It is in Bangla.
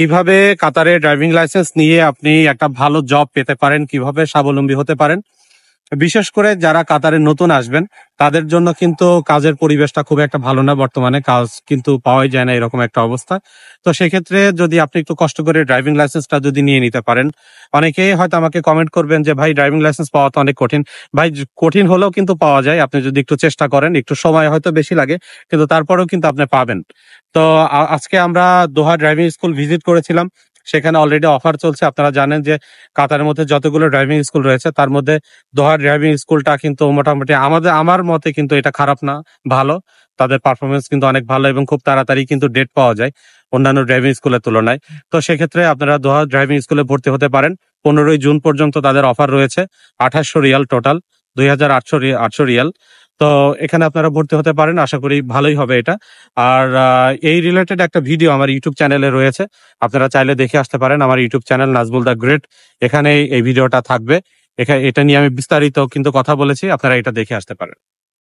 কিভাবে কাতারে ড্রাইভিং লাইসেন্স নিয়ে আপনি একটা ভালো জব পেতে পারেন, কিভাবে স্বাবলম্বী হতে পারেন। বিশেষ করে যারা কাতারে নতুন আসবেন তাদের জন্য কিন্তু কাজের পরিবেশটা খুব একটা ভালো না, বর্তমানে কাজ কিন্তু পাওয়াই যায় না এরকম একটা অবস্থা। তো সেক্ষেত্রে যদি আপনি একটু কষ্ট করে ড্রাইভিং লাইসেন্সটা যদি নিয়ে নিতে পারেন, অনেকেই হয়তো আমাকে কমেন্ট করবেন যে ভাই ড্রাইভিং লাইসেন্স পাওয়া তো অনেক কঠিন। ভাই কঠিন হলেও কিন্তু পাওয়া যায়, আপনি যদি একটু চেষ্টা করেন, একটু সময় হয়তো বেশি লাগে কিন্তু তারপরেও কিন্তু আপনি পাবেন। তো আজকে আমরা দোহা ড্রাইভিং স্কুল ভিজিট করেছিলাম। সেখানে অলরেডি অফার চলছে। আপনারা জানেন যে কাতারের মধ্যে যতগুলো ড্রাইভিং স্কুল রয়েছে তার মধ্যে দোহার ড্রাইভিং স্কুলটা কিন্তু মোটামুটি আমার মতে কিন্তু এটা খারাপ না, ভালো। তাদের পারফরমেন্স কিন্তু অনেক ভালো এবং খুব তাড়াতাড়ি কিন্তু ডেট পাওয়া যায় অন্যান্য ড্রাইভিং স্কুলের তুলনায়। তো সেক্ষেত্রে আপনারা দোহা ড্রাইভিং স্কুলে ভর্তি হতে পারেন। 15ই জুন পর্যন্ত তাদের অফার রয়েছে। 2800 রিয়াল টোটাল, 2800 রিয়াল। তো এখানে আপনারা ভর্তি হতে পারেন, আশা করি ভালোই হবে এটা। আর এই রিলেটেড একটা ভিডিও আমার ইউটিউব চ্যানেলে রয়েছে, আপনারা চাইলে দেখে আসতে পারেন। আমার YouTube channel Nazbul the great, এখানে এই ভিডিওটা থাকবে। এটা নিয়ে আমি বিস্তারিত কিন্তু কথা বলেছি, আপনারা এটা দেখে আসতে পারেন।